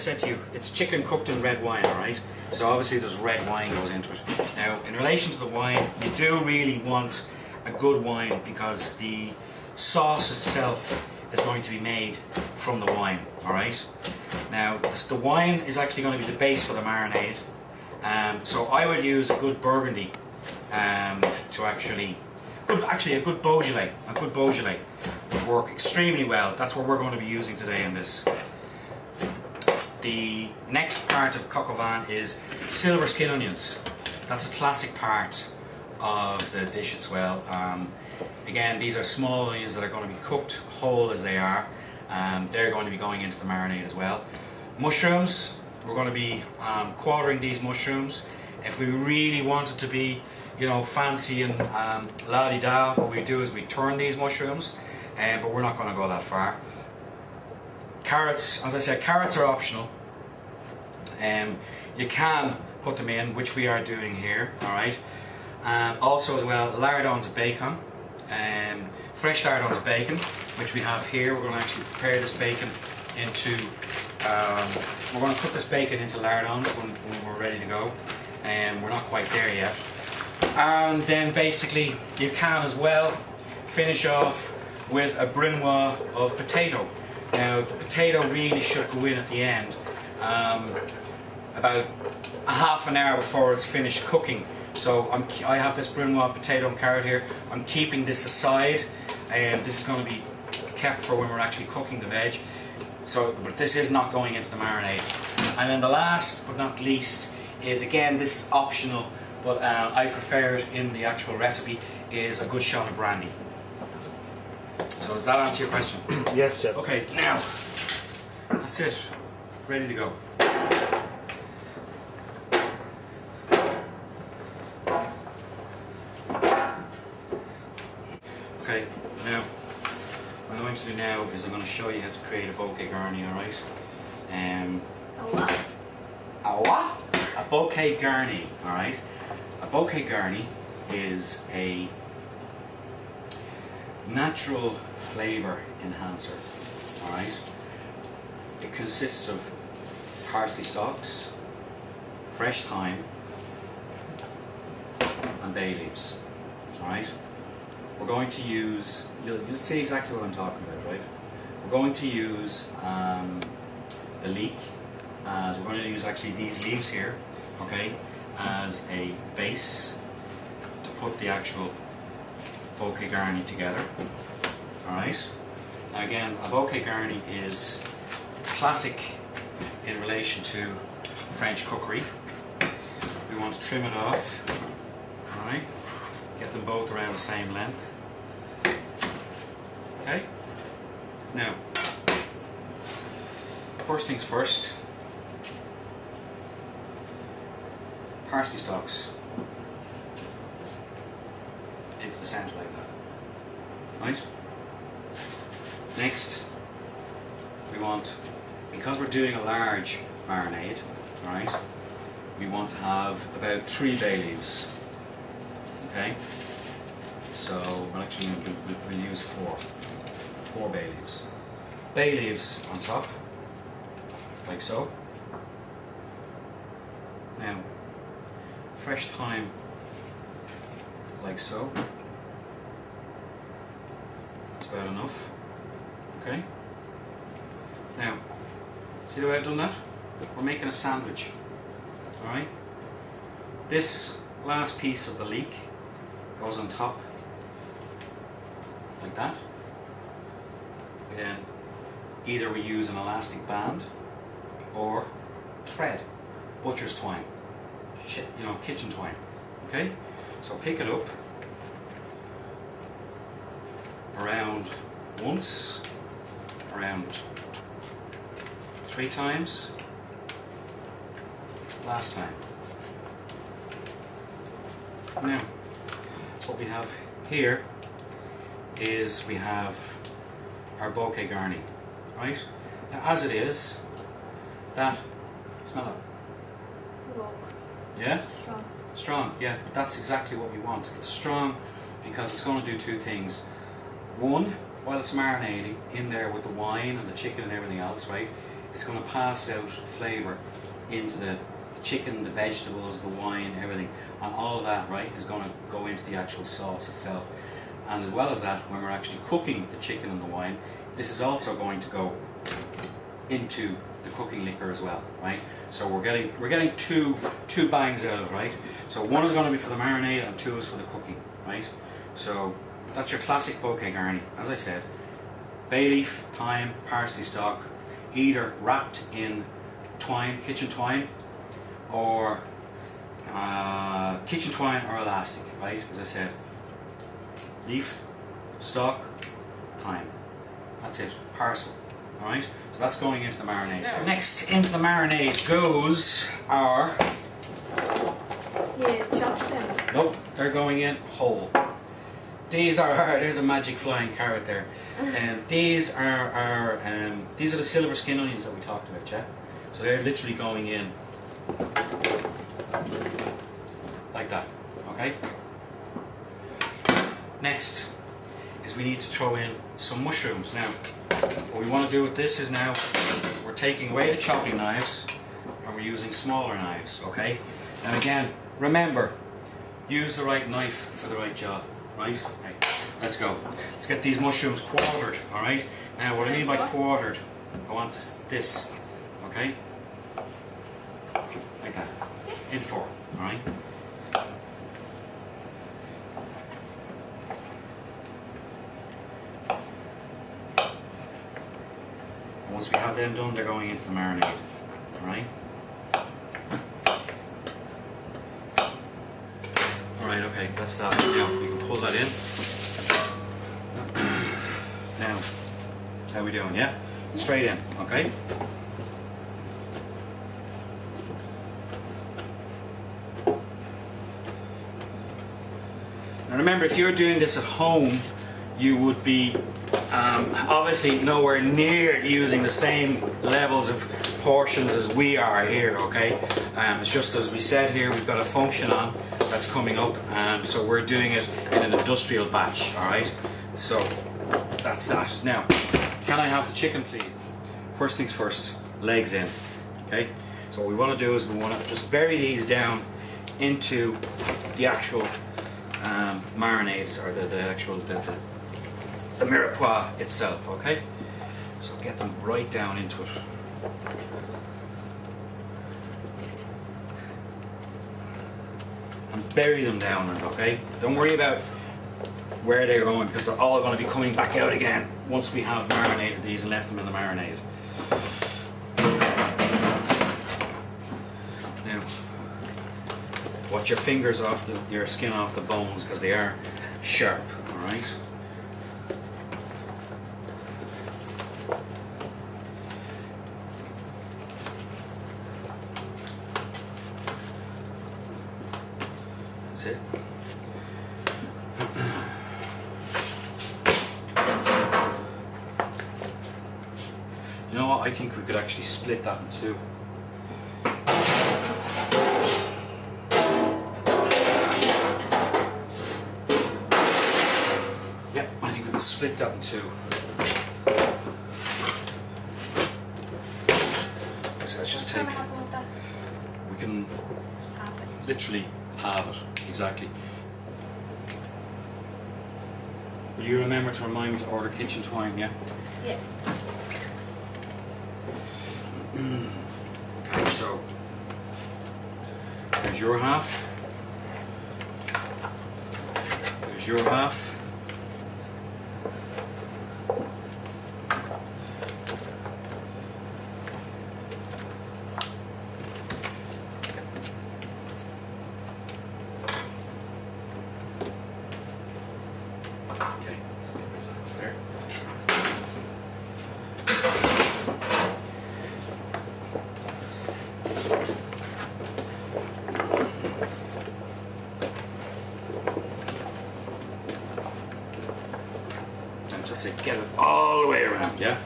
said to you, it's chicken cooked in red wine, alright? So obviously there's red wine goes into it. Now, in relation to the wine, you do really want a good wine because the sauce itself is going to be made from the wine, alright? Now, the wine is actually going to be the base for the marinade. So I would use a good Burgundy to actually a good Beaujolais. A good Beaujolais would work extremely well. That's what we're going to be using today in this. The next part of coq au vin is silver skin onions. That's a classic part of the dish as well. Again, these are small onions that are going to be cooked whole as they are. They're going to be going into the marinade as well. Mushrooms, we're going to be quartering these mushrooms. If we really wanted to be, you know, fancy and la-di-da, what we do is we turn these mushrooms, but we're not going to go that far. Carrots, as I said, carrots are optional. You can put them in, which we are doing here, alright? And also as well, lardons of bacon, fresh lardons of bacon, which we have here. We're going to actually prepare this bacon into, we're going to put this bacon into lardons when we're ready to go. We're not quite there yet. And then basically you can as well finish off with a brunoise of potato. Now the potato really should go in at the end, about a half an hour before it's finished cooking. So I have this brunoise potato and carrot here. I'm keeping this aside, and this is going to be kept for when we're actually cooking the veg. So, but this is not going into the marinade. And then the last but not least is, again, this is optional, but I prefer it in the actual recipe, is a good shot of brandy. So does that answer your question? Yes, chef. Okay, now, that's it. Ready to go. Okay, now, what I'm going to do now is I'm going to show you how to create a bouquet garni, alright? A what? A what? A bouquet garni, alright? A bouquet garni is a natural flavour enhancer, alright? It consists of parsley stalks, fresh thyme and bay leaves, alright? We're going to use, you'll see exactly what I'm talking about, right? We're going to use the leek, as we're going to use actually these leaves here, okay, as a base to put the actual bouquet garni together. Alright? Now again, a bouquet garni is classic in relation to French cookery. We want to trim it off, alright? Get them both around the same length. Okay? Now, first things first, parsley stalks into the centre like that. Right? Next, we want, because we're doing a large marinade, right, we want to have about 3 bay leaves. Okay? So we'll use 4 bay leaves. Bay leaves on top, like so. Now, fresh thyme, like so. That's about enough. Okay? Now, see the way I've done that? We're making a sandwich. Alright? This last piece of the leek goes on top, like that. Then either we use an elastic band or thread, butcher's twine, you know, kitchen twine. Okay? So pick it up around once, around 3 times, last time. Now, what we have here is we have our bouquet garni, right? Now, as it is, that, smell it. Whoa. Yeah? Strong. Strong, yeah, but that's exactly what we want. It's strong because it's going to do 2 things. One, while it's marinating in there with the wine and the chicken and everything else, right, it's going to pass out flavour into the chicken, the vegetables, the wine, everything, and all of that, right, is going to go into the actual sauce itself. And as well as that, when we're actually cooking the chicken and the wine, this is also going to go into the cooking liquor as well, right? So we're getting two bangs out of it, right? So one is going to be for the marinade and two is for the cooking, right? So that's your classic poke garni. As I said, bay leaf, thyme, parsley stalk, either wrapped in twine, kitchen twine, or kitchen twine or elastic, right? As I said, leaf, stalk, thyme. That's it. Parsley. All right. So that's going into the marinade. Now, next into the marinade goes our. Yeah, chopped them. Nope, they're going in whole. These are there's a magic flying carrot there. These are the silver skin onions that we talked about, yeah. So they're literally going in like that. Okay. Next is we need to throw in some mushrooms. Now, what we want to do with this is now we're taking away the chopping knives and we're using smaller knives. Okay. And again, remember, use the right knife for the right job. Right? Okay. Let's go. Let's get these mushrooms quartered. All right. Now, what I mean by quartered, I want this. Okay. Like that. In four. All right. Once we have them done, they're going into the marinade. Alright? Alright, okay, that's that. Now, we can pull that in. Now, how are we doing? Yeah? Straight in, okay? Now remember, if you're doing this at home, you would be obviously nowhere near using the same levels of portions as we are here, okay? It's just as we said here, we've got a function on that's coming up, so we're doing it in an industrial batch, alright? So that's that. Now, can I have the chicken, please? First things first, legs in, okay? So what we want to do is we want to just bury these down into the actual marinade, or the mirepoix itself, okay? So get them right down into it. And bury them down in it, okay? Don't worry about where they're going, because they're all going to be coming back out again once we have marinated these and left them in the marinade. Now, watch your fingers off your skin off the bones, because they are sharp, alright? That's it. You know what? I think we could actually split that in two. Yep, I think we can split that in two. So let's just take. We can literally halve it. Exactly. Will you remember to remind me to order kitchen twine, yeah? Yeah. Okay, so there's your half. There's your half. Okay, let's get rid of that there. And just get it all the way around, yeah?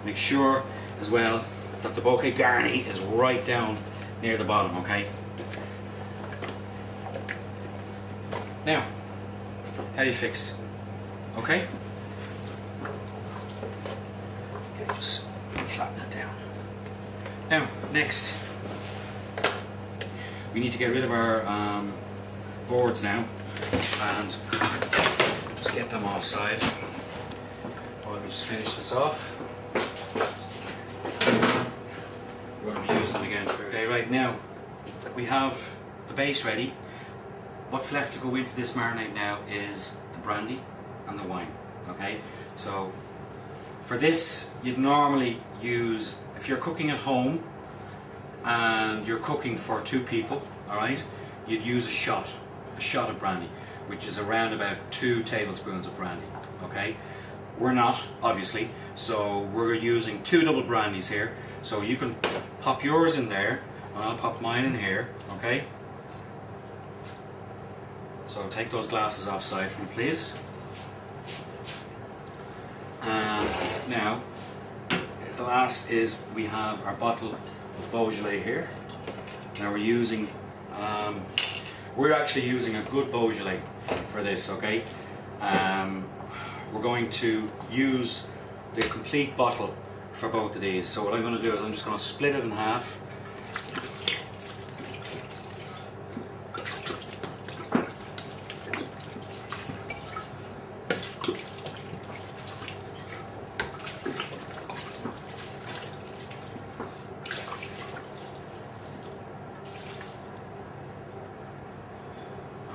Make sure as well that the bouquet garni is right down near the bottom, okay? Now, how you fixed? Okay? down. Now, next, we need to get rid of our boards now and just get them offside. While we just finish this off. We're going to be using them again. Okay, right now we have the base ready. What's left to go into this marinade now is the brandy and the wine. Okay, so for this you'd normally use, if you're cooking at home and you're cooking for 2 people, alright, you'd use a shot of brandy, which is around about 2 tablespoons of brandy. Okay, we're not, obviously, so we're using 2 double brandies here. So you can pop yours in there and I'll pop mine in here. Okay, so take those glasses offside for me, please. And now the last is we have our bottle of Beaujolais here. Now we're actually using a good Beaujolais for this. Okay, we're going to use the complete bottle for both of these. So what I'm going to do is I'm just going to split it in half.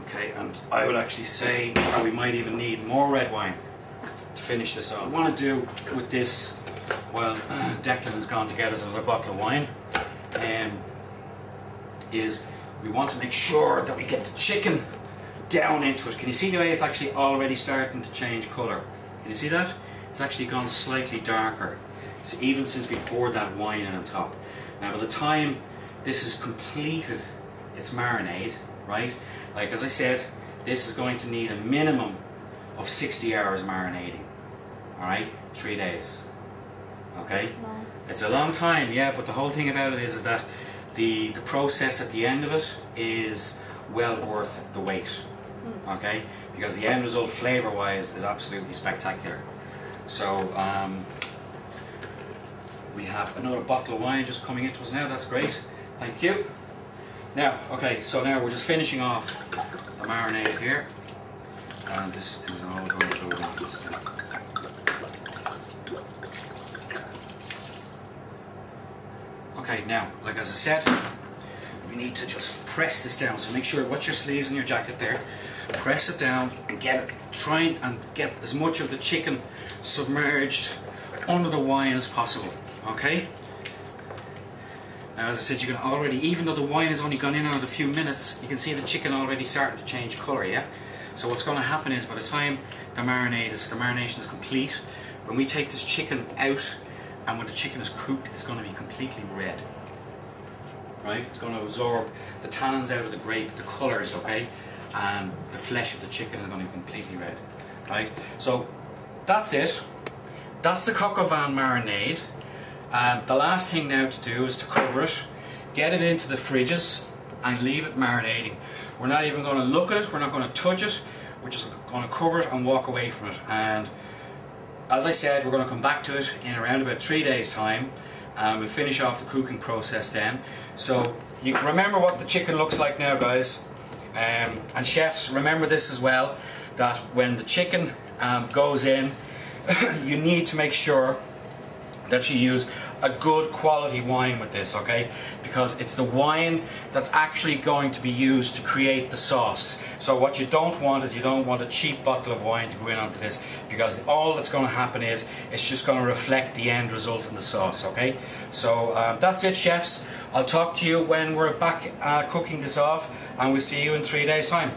Okay, and I would actually say we might even need more red wine to finish this off. What I want to do with this, while Declan has gone to get us another bottle of wine, is we want to make sure that we get the chicken down into it. Can you see the way it's actually already starting to change colour? Can you see that? It's actually gone slightly darker, so even since we poured that wine in on top. Now by the time this is completed its marinade, right, like as I said, this is going to need a minimum of 60 hours marinating. Alright, 3 days. Okay, it's a long time, yeah, but the whole thing about it is that the process at the end of it is well worth the wait. Okay, because the end result flavour wise is absolutely spectacular. So we have another bottle of wine just coming into us now. That's great, thank you. Now, okay, so now we're just finishing off the marinade here, and this is all going to go into this now. Okay, now, like as I said, we need to just press this down. So make sure, watch your sleeves in your jacket there. Press it down and get it, try and get as much of the chicken submerged under the wine as possible. Okay? Now, as I said, you can already, even though the wine has only gone in another few minutes, you can see the chicken already starting to change colour, yeah? So what's going to happen is by the time the marination is complete, when we take this chicken out, and when the chicken is cooked, it's going to be completely red. Right? It's going to absorb the tannins out of the grape, the colours, okay? And the flesh of the chicken is going to be completely red. Right? So that's it. That's the coq au vin marinade. The last thing now to do is to cover it, get it into the fridges, and leave it marinating. We're not even going to look at it, we're not going to touch it, we're just going to cover it and walk away from it. And as I said, we're going to come back to it in around about 3 days' time, and we'll finish off the cooking process then. So you can remember what the chicken looks like now, guys. And chefs, remember this as well, that when the chicken goes in, you need to make sure that you use a good quality wine with this, okay? Because it's the wine that's actually going to be used to create the sauce. So what you don't want is, you don't want a cheap bottle of wine to go in onto this, because all that's going to happen is it's just going to reflect the end result in the sauce, okay? So that's it, chefs. I'll talk to you when we're back cooking this off, and we'll see you in 3 days' time.